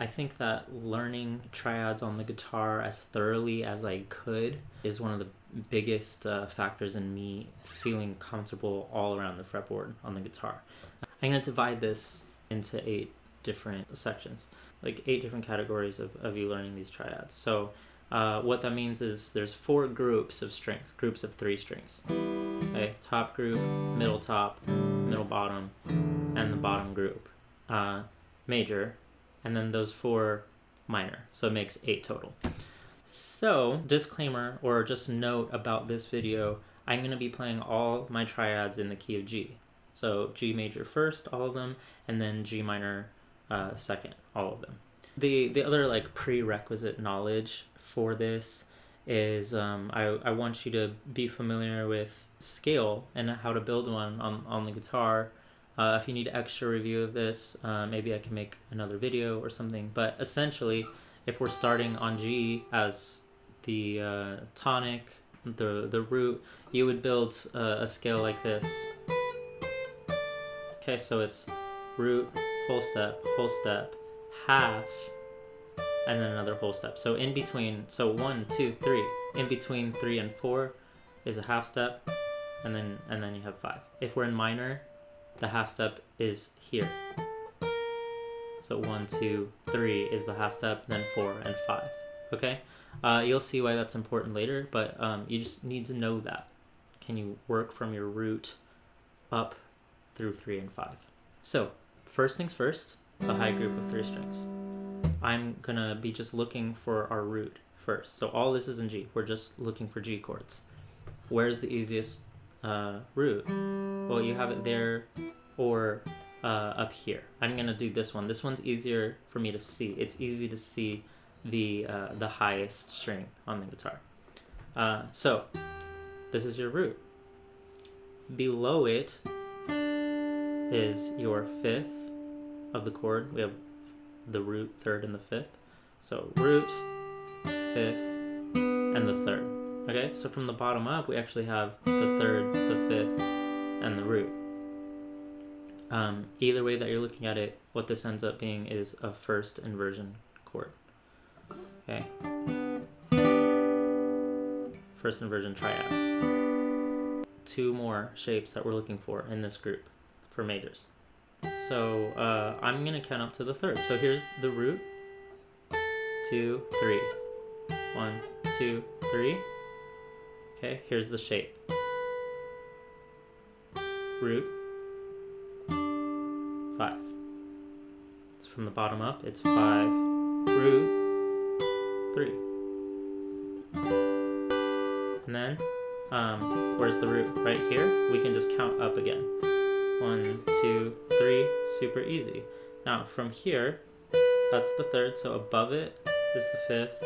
I think that learning triads on the guitar as thoroughly as I could is one of the biggest factors in me feeling comfortable all around the fretboard on the guitar. I'm going to divide this into 8 different sections, like 8 different categories of you learning these triads. So what that means is there's 4 groups of strings, groups of 3 strings. Okay, top group, middle top, middle bottom, and the bottom group, major, and then those 4 minor. So it makes 8 total. So disclaimer or just note about this video, I'm going to be playing all my triads in the key of G. So G major first, all of them, and then G minor second, all of them. The other like prerequisite knowledge for this is I want you to be familiar with scale and how to build one on the guitar. If you need extra review of this, maybe I can make another video or something. But essentially, if we're starting on G as the tonic, the root, you would build a scale like this. Okay, so it's root, whole step, half, and then another whole step. So in between, so 1, 2, 3. In between 3 and 4 is a half step, and then you have 5. If we're in minor, the half step is here. So 1, 2, 3 is the half step, then 4 and 5. Okay, you'll see why that's important later, but you just need to know that. Can you work from your root up through 3 and 5? So first things first, a high group of 3 strings. I'm gonna be just looking for our root first. So all this is in G. We're just looking for G chords. Where's the easiest root? Well, you have it there or up here. I'm gonna do this one. This one's easier for me to see. It's easy to see the highest string on the guitar. So this is your root. Below it is your 5th of the chord. We have the root, 3rd, and the 5th. So root, 5th, and the 3rd. Okay, so from the bottom up, we actually have the 3rd, the 5th, and the root. Either way that you're looking at it, what this ends up being is a first inversion chord. Okay. First inversion triad. 2 more shapes that we're looking for in this group for majors. So I'm going to count up to the 3rd. So here's the root. 2, 3. 1, 2, 3. Okay, here's the shape. Root. 5. So from the bottom up, it's 5, root, 3. And then, where's the root? Right here, we can just count up again. 1, 2, 3, super easy. Now from here, that's the 3rd, so above it is the 5th,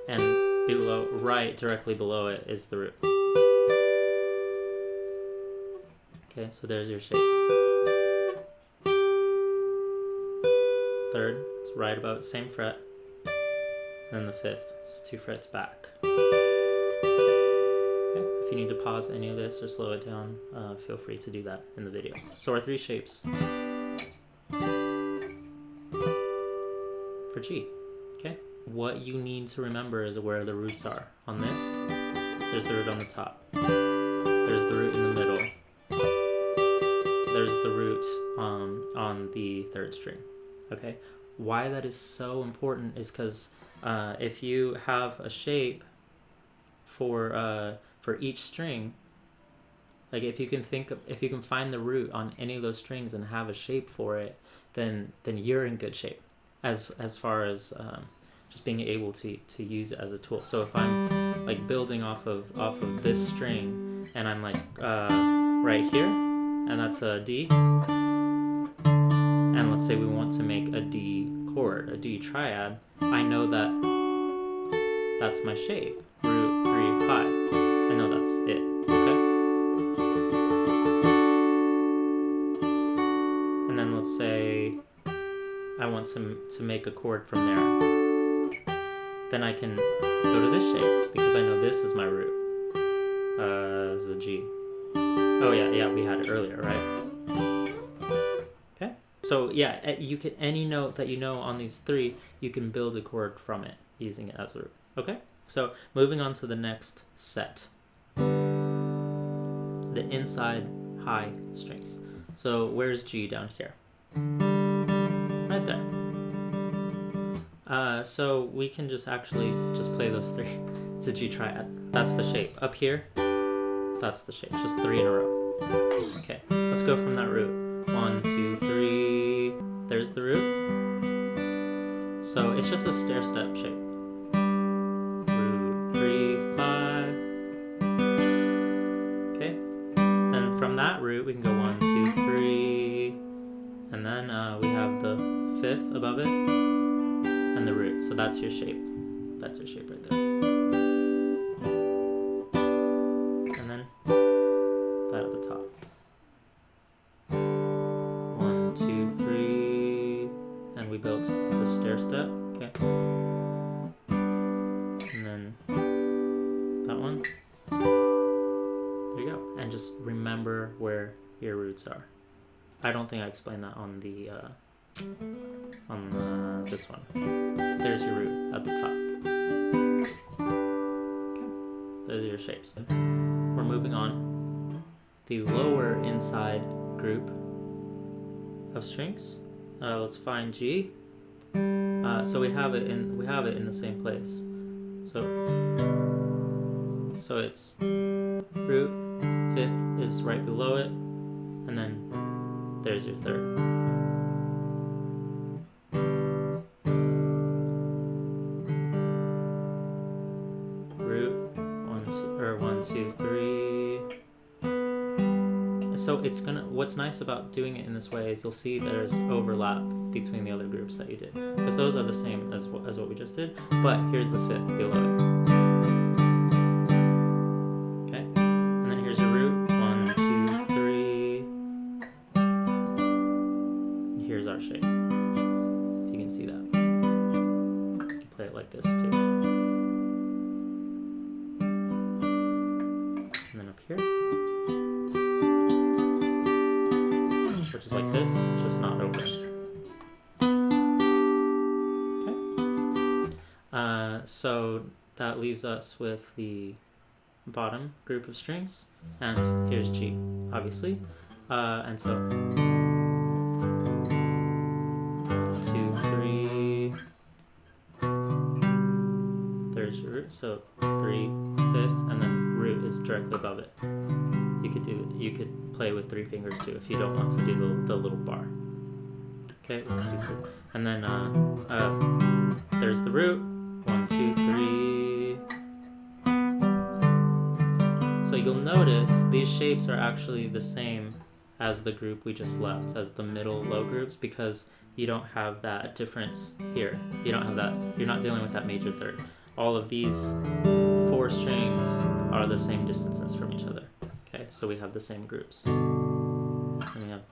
and below, right directly below it is the root. Okay, so there's your shape. 3rd is right above the same fret, and then the 5th is 2 frets back. If you need to pause any of this or slow it down, feel free to do that in the video. So our 3 shapes for G. Okay. What you need to remember is where the roots are. On this, there's the root on the top. There's the root in the middle. There's the root on the 3rd string. Okay. Why that is so important is because if you have a shape for each string, like if you can find the root on any of those strings and have a shape for it, then you're in good shape as far as just being able to use it as a tool. So if I'm like building off of this string and I'm like right here, and that's a D, and let's say we want to make a D chord, a D triad, I know that that's my shape, root, 3, 5. I know that's it, okay? And then let's say I want to make a chord from there. Then I can go to this shape because I know this is my root. This is a G. Oh yeah, we had it earlier, right? Okay. So So yeah, you can, any note that you know on these three, you can build a chord from it using it as a root. Okay, so moving on to the next set, the inside high strings. So where's G down here? Right there. So we can just play those three. It's a G triad. That's the shape. Up here, that's the shape. Just 3 in a row. Okay, let's go from that root. 1, 2, 3. There's the root. So it's just a stair step shape. Root 3, 5. Okay. Then from that root we can go 1, 2, 3, and then we have the 5th above it and the root. So that's your shape. That's your shape right there. And then that at the top. 1, 2, 3, and we built the stair step. Okay. And then that one. There you go. And just remember where your roots are. I don't think I explained that on the this one. There's your root at the top. Okay. Those are your shapes. We're moving on. The lower inside group of strings. Let's find G. So we have it in the same place. So it's root, 5th is right below it, and then there's your 3rd. Root, 1, 2, 3. So it's gonna. What's nice about doing it in this way is you'll see there's overlap between the other groups that you did, because those are the same as what we just did. But here's the 5th below it. Okay, and then here's your root. 1, 2, 3. And here's our shape. If you can see that, you can play it like this too. And then up here. Which is like this, just not open. Okay. So that leaves us with the bottom group of strings, and here's G, obviously. And so 2, 3. There's your root, so 3, 5th, and then root is directly above it. You could play with 3 fingers too if you don't want to do the little bar. Okay, 1, 2, 3. And then there's the root. 1, 2, 3. So you'll notice these shapes are actually the same as the group we just left, as the middle low groups, because you don't have that difference here. You don't have that. You're not dealing with that major third. All of these 4 strings are the same distances from each other. Okay, so we have the same groups. And we have,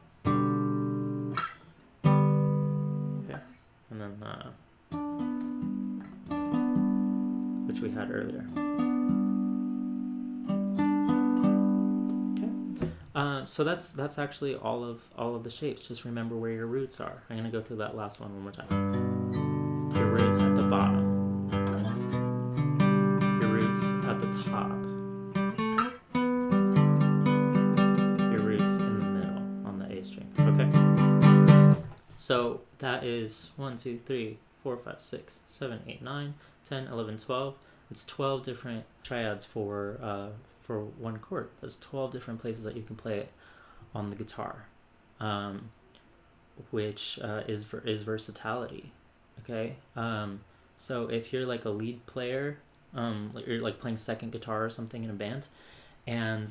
okay, and then which we had earlier. Okay, so that's actually all of the shapes. Just remember where your roots are. I'm gonna go through that last one more time. Your roots at the bottom. Your roots at the top. So that is 1, 2, 3, 4, 5, 6, 7, 8, 9, 10, 11, 12. It's 12 different triads for one chord. That's 12 different places that you can play it on the guitar, which is versatility. Okay, so if you're like a lead player, you're like playing second guitar or something in a band, and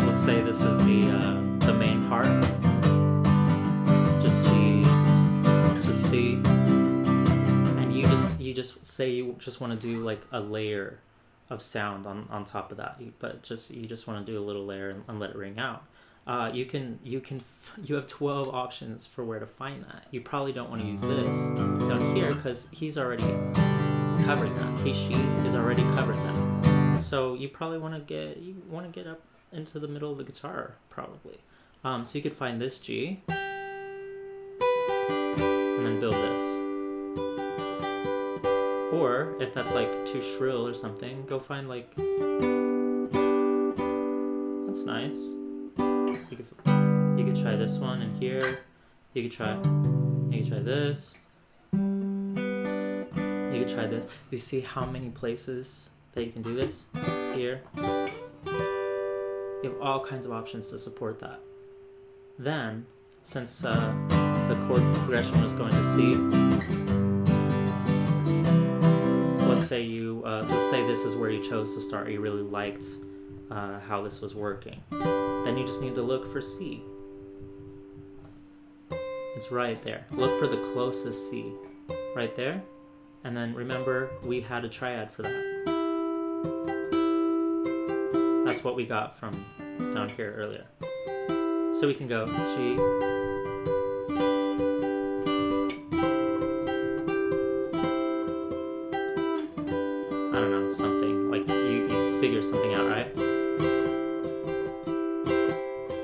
let's say this is the main part, just G, just C, and you just say you just want to do like a layer of sound on top of that, but you just want to do a little layer and let it ring out. You have 12 options for where to find that. You probably don't want to use this down here because he's already covered that. She is already covered that. So you probably want to get up into the middle of the guitar, probably. So you could find this G, and then build this. Or, if that's like too shrill or something, go find like... That's nice. You could try this one in here. You could try this. You could try this. You see how many places that you can do this? Here. You have all kinds of options to support that. Then, since the chord progression was going to C, let's say this is where you chose to start. You really liked how this was working. Then you just need to look for C. It's right there. Look for the closest C. Right there. And then remember, we had a triad for that. That's what we got from down here earlier. So we can go G, I don't know, something. Like you figure something out, right?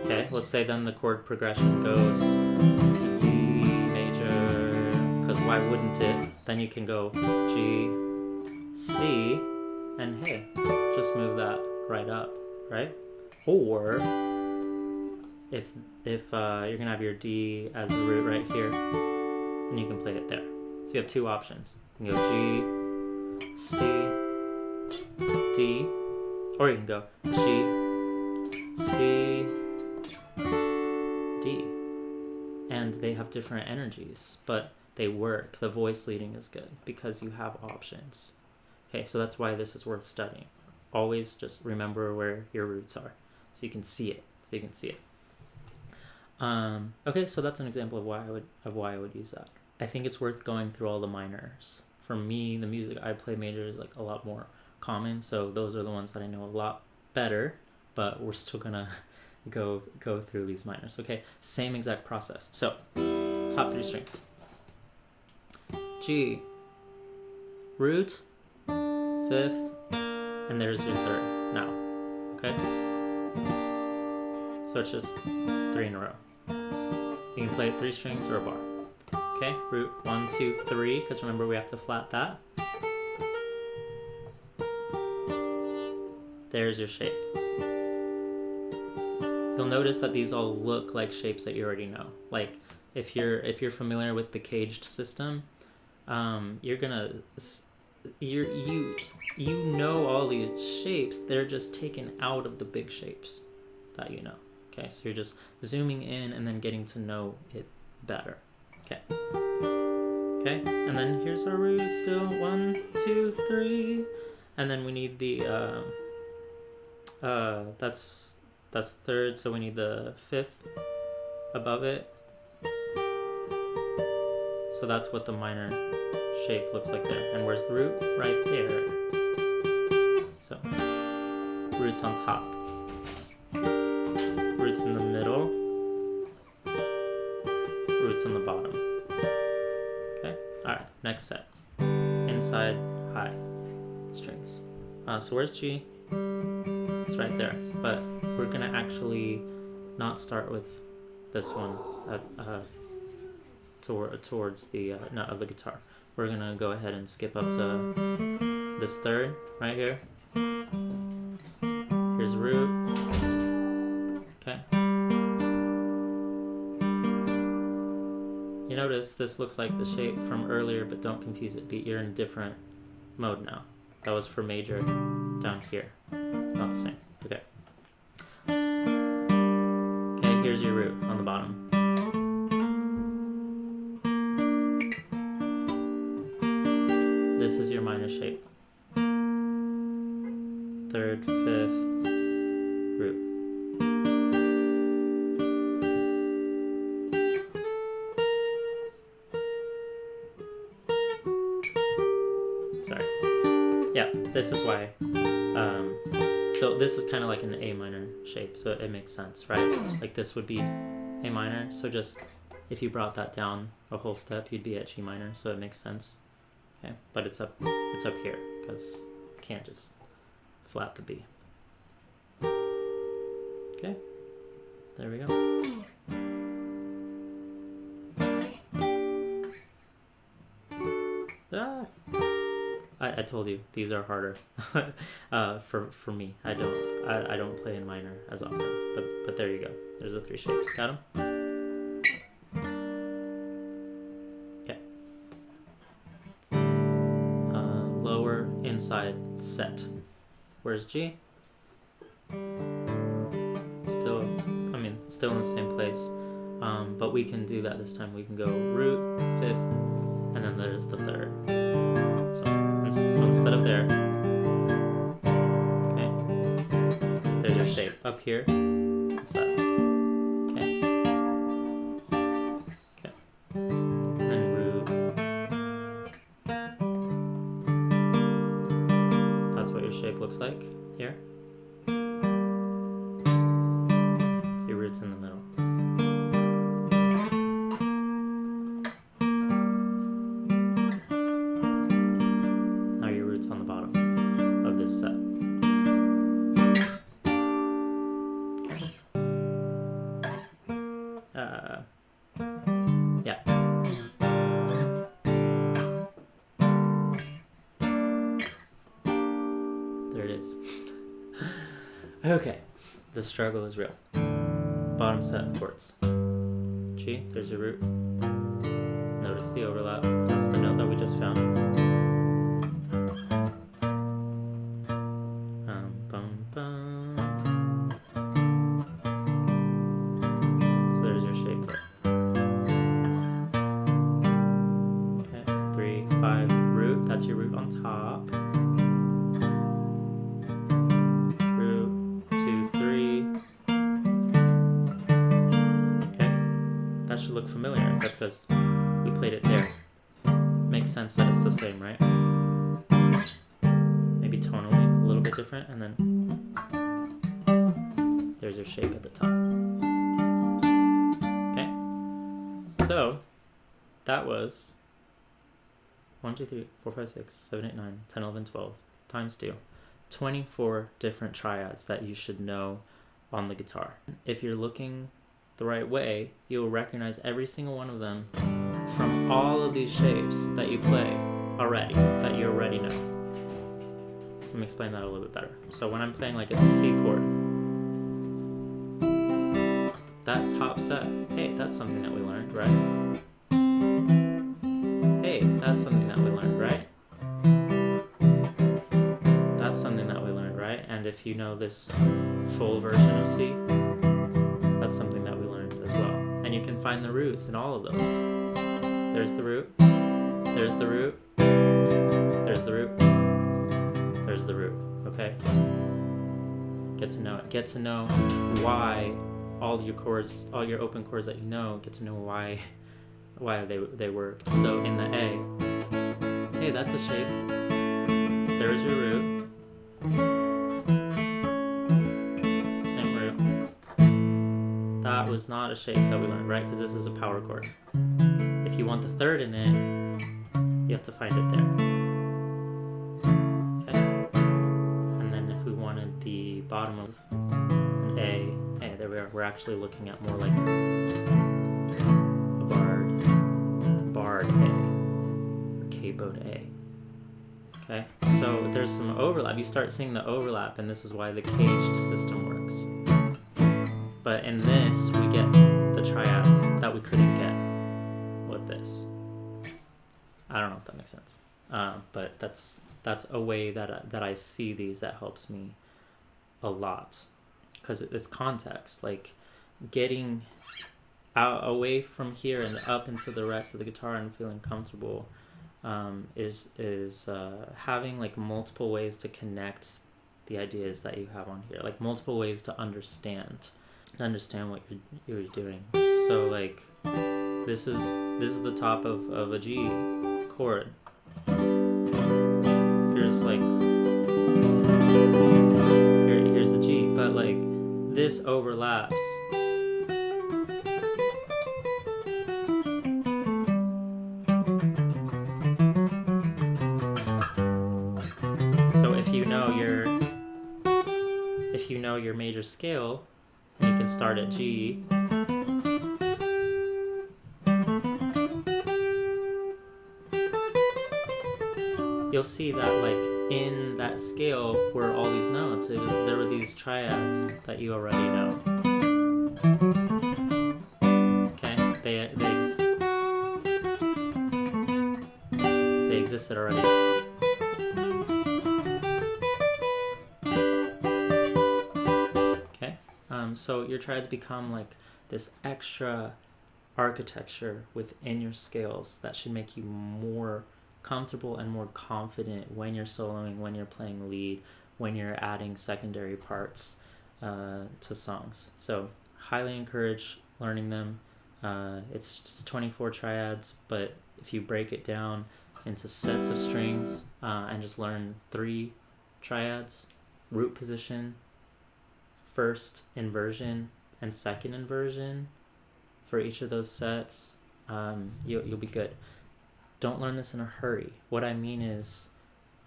Okay, let's say then the chord progression goes to D major, because why wouldn't it? Then you can go G, C, and hey, just move that right up, right? Or if you're gonna have your D as the root right here, then you can play it there. So you have two options. You can go G, C, D, or you can go G, C, D. And they have different energies, but they work. The voice leading is good because you have options. Okay, so that's why this is worth studying. Always just remember where your roots are, so you can see it. Okay, so that's an example of why I would use that. I think it's worth going through all the minors. For me, the music I play major is like a lot more common, so those are the ones that I know a lot better. But we're still gonna go through these minors. Okay, same exact process. So top 3 strings: G, root, 5th, and there's your 3rd now. Okay, so it's just 3 in a row. You can play 3 strings or a bar. Okay, root 1, 2, 3, because remember we have to flat that. There's your shape. You'll notice that these all look like shapes that you already know. Like if you're familiar with the caged system, you know all these shapes. They're just taken out of the big shapes that you know. Okay, so you're just zooming in and then getting to know it better. Okay. Okay, and then here's our root still. 1, 2, 3, and then we need the that's 3rd, so we need the 5th above it. So that's what the minor shape looks like there. And where's the root? Right there. So root's on top. Roots in the middle, roots on the bottom. Okay, alright, next set. Inside, high strings. So where's G? It's right there, but we're gonna actually not start with this one towards the nut of the guitar. We're gonna go ahead and skip up to this 3rd right here. Here's root. Okay. You notice this looks like the shape from earlier, but don't confuse it. You're in a different mode now. That was for major down here. Not the same. Okay. Okay, here's your root on the bottom. This is your minor shape. 3rd, 5th, root. Yeah, this is why. So this is kind of like an A minor shape, so it makes sense, right? Like this would be A minor, so just if you brought that down a whole step, you'd be at G minor, so it makes sense. Okay, but it's up here because you can't just flat the B. Okay, there we go. I told you these are harder for me. I don't play in minor as often, but there you go. There's the 3 shapes. Got them? Okay. Lower inside set. Where's G? Still in the same place. But we can do that this time. We can go root, 5th, and then there's the 3rd. So instead of there, okay, there's your shape. Up here, it's that. Okay. Okay. And then root. That's what your shape looks like here. So your root's in the middle. On the bottom of this set. Yeah. There it is. Okay. The struggle is real. Bottom set of chords. G, there's your root. Notice the overlap. That's the note that we just found. So there's your shape there. Okay, 3, 5, root. That's your root on top. Root, 2, 3. Okay, that should look familiar. That's because we played it there. Makes sense that it's the same, right? Maybe tonally a little bit different, and then there's your shape at the top. Okay, so that was 1, 2, 3, 4, 5, 6, 7, 8, 9, 10, 11, 12 times 2. 24 different triads that you should know on the guitar. If you're looking the right way, you'll recognize every single one of them from all of these shapes that you play already, that you already know. Let me explain that a little bit better. So when I'm playing like a C chord, that top set, hey, that's something that we learned, right? Hey, that's something that we learned, right? That's something that we learned, right? And if you know this full version of C, that's something that we learned as well. And you can find the roots in all of those. There's the root, there's the root, there's the root, there's the root, okay? Get to know it. Get to know why all your chords, all your open chords that you know, get to know why they work. So in the A, hey, that's a shape. There's your root. Same root. That was not a shape that we learned, right? Because this is a power chord. If you want the 3rd in it, you have to find it there. Okay? And then if we wanted the bottom of an A, hey, there we are. We're actually looking at more like a barred A, or capoed A. Okay? So there's some overlap. You start seeing the overlap, and this is why the caged system works. But in this, we get the triads that we couldn't get with this. I don't know if that makes sense, but that's a way that I see these that helps me a lot, because it's context. Like getting out away from here and up into the rest of the guitar and feeling comfortable is having like multiple ways to connect the ideas that you have on here, like multiple ways to understand what you're doing. So like this is the top of a G chord. Here's like here's a G, but like this overlaps. So if you know your major scale you can start at G. You'll see that like in that scale were all these notes. There were these triads that you already know. Okay, they existed already. Okay, so your triads become like this extra architecture within your scales that should make you more comfortable and more confident when you're soloing, when you're playing lead, when you're adding secondary parts to songs. So highly encourage learning them. It's just 24 triads, but if you break it down into sets of strings and just learn 3 triads, root position, first inversion, and second inversion for each of those sets, you'll be good. Don't learn this in a hurry. What I mean is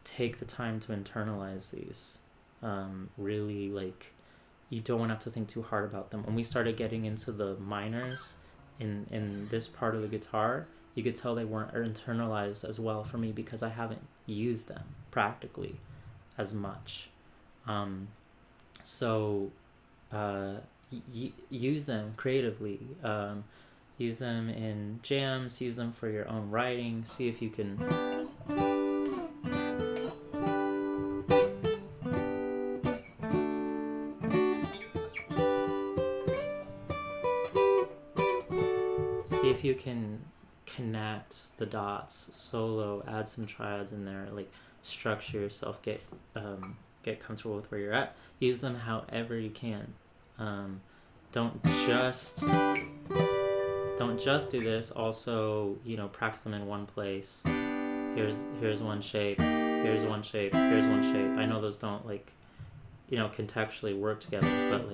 take the time to internalize these. Really, like, you don't want to have to think too hard about them. When we started getting into the minors in this part of the guitar, you could tell they weren't internalized as well for me because I haven't used them practically as much. Use them creatively. Use them in jams, use them for your own writing, see if you can connect the dots, solo, add some triads in there, like structure yourself, get comfortable with where you're at. Use them however you can. Don't just do this. Also, practice them in one place. Here's one shape. Here's one shape. Here's one shape. I know those don't contextually work together, but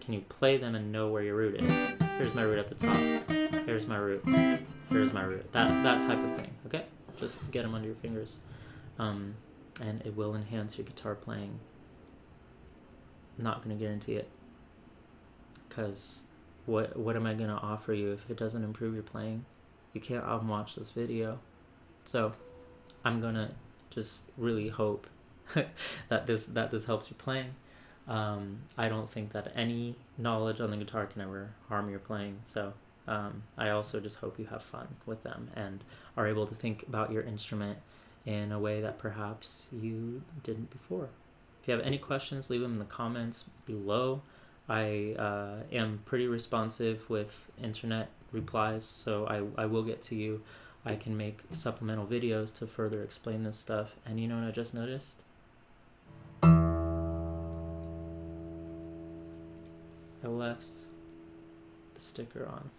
can you play them and know where your root is? Here's my root at the top. Here's my root. Here's my root. That type of thing. Okay, just get them under your fingers, and it will enhance your guitar playing. Not gonna guarantee it, because what am I gonna offer you if it doesn't improve your playing? You can't watch this video. So I'm gonna just really hope that this helps you playing. I don't think that any knowledge on the guitar can ever harm your playing. So I also just hope you have fun with them and are able to think about your instrument in a way that perhaps you didn't before. If you have any questions, leave them in the comments below. I am pretty responsive with internet replies, so I will get to you. I can make supplemental videos to further explain this stuff. And you know what I just noticed? I left the sticker on.